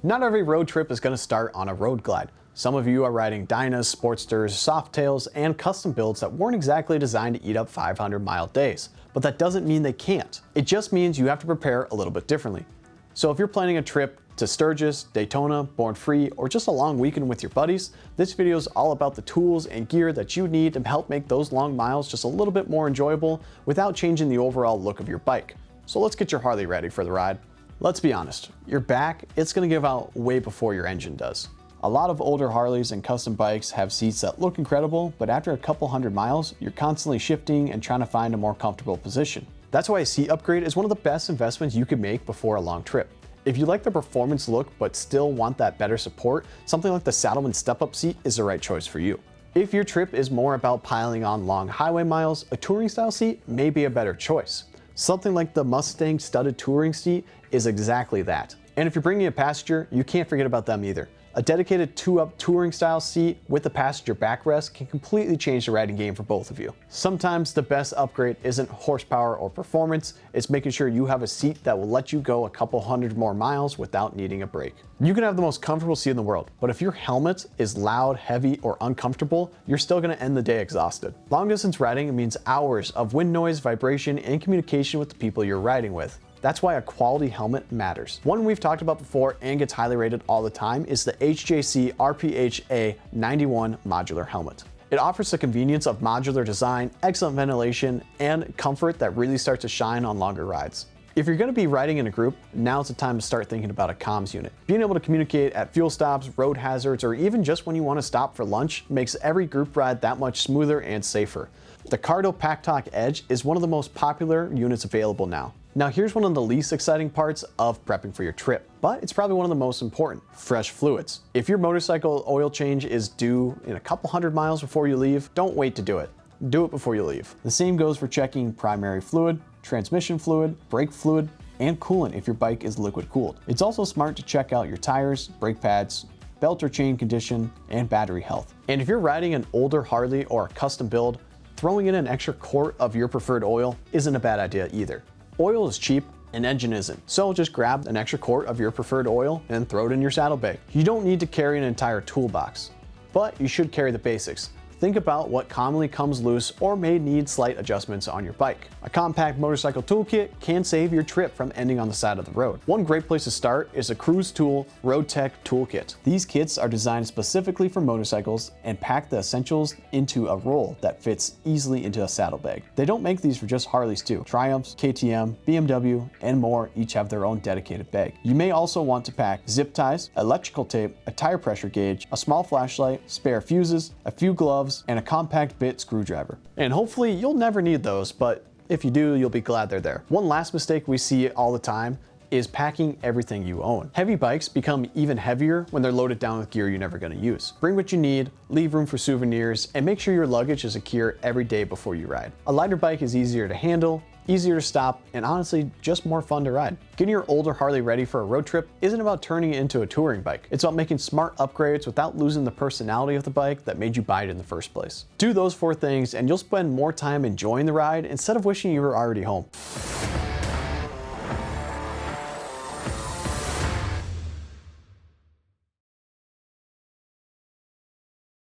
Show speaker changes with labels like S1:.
S1: Not every road trip is going to start on a road glide. Some of you are riding Dynas, Sportsters, Softails, and custom builds that weren't exactly designed to eat up 500-mile days. But that doesn't mean they can't. It just means you have to prepare a little bit differently. So if you're planning a trip to Sturgis, Daytona, Born Free, or just a long weekend with your buddies, this video is all about the tools and gear that you need to help make those long miles just a little bit more enjoyable without changing the overall look of your bike. So let's get your Harley ready for the ride. Let's be honest, your back, it's going to give out way before your engine does. A lot of older Harleys and custom bikes have seats that look incredible, but after a couple hundred miles, you're constantly shifting and trying to find a more comfortable position. That's why a seat upgrade is one of the best investments you can make before a long trip. If you like the performance look but still want that better support, something like the Saddleman step-up seat is the right choice for you. If your trip is more about piling on long highway miles, a touring style seat may be a better choice. Something like the Mustang studded touring seat is exactly that. And if you're bringing a passenger, you can't forget about them either. A dedicated two-up touring style seat with a passenger backrest can completely change the riding game for both of you. Sometimes the best upgrade isn't horsepower or performance, it's making sure you have a seat that will let you go a couple hundred more miles without needing a break. You can have the most comfortable seat in the world, but if your helmet is loud, heavy, or uncomfortable, you're still going to end the day exhausted. Long distance riding means hours of wind noise, vibration, and communication with the people you're riding with. That's why a quality helmet matters. One we've talked about before and gets highly rated all the time is the HJC RPHA 91 modular helmet. It offers the convenience of modular design, excellent ventilation, and comfort that really starts to shine on longer rides. If you're going to be riding in a group, now's the time to start thinking about a comms unit. Being able to communicate at fuel stops, road hazards, or even just when you want to stop for lunch makes every group ride that much smoother and safer. The Cardo PackTalk Edge is one of the most popular units available now. Now here's one of the least exciting parts of prepping for your trip, but it's probably one of the most important: fresh fluids. If your motorcycle oil change is due in a couple hundred miles before you leave, don't wait to do it. Do it before you leave. The same goes for checking primary fluid, transmission fluid, brake fluid, and coolant if your bike is liquid cooled. It's also smart to check out your tires, brake pads, belt or chain condition, and battery health. And if you're riding an older Harley or a custom build, throwing in an extra quart of your preferred oil isn't a bad idea either. Oil is cheap, an engine isn't. So just grab an extra quart of your preferred oil and throw it in your saddlebag. You don't need to carry an entire toolbox, but you should carry the basics. Think about what commonly comes loose or may need slight adjustments on your bike. A compact motorcycle toolkit can save your trip from ending on the side of the road. One great place to start is a Cruise Tool Road Tech Toolkit. These kits are designed specifically for motorcycles and pack the essentials into a roll that fits easily into a saddlebag. They don't make these for just Harleys too. Triumphs, KTM, BMW, and more each have their own dedicated bag. You may also want to pack zip ties, electrical tape, a tire pressure gauge, a small flashlight, spare fuses, a few gloves, and a compact bit screwdriver. And hopefully you'll never need those, but if you do, you'll be glad they're there. One last mistake we see all the time is packing everything you own. Heavy bikes become even heavier when they're loaded down with gear you're never going to use. Bring what you need, leave room for souvenirs, and make sure your luggage is secure every day before you ride. A lighter bike is easier to handle, easier to stop, and honestly, just more fun to ride. Getting your older Harley ready for a road trip isn't about turning it into a touring bike. It's about making smart upgrades without losing the personality of the bike that made you buy it in the first place. Do those 4 things and you'll spend more time enjoying the ride instead of wishing you were already home.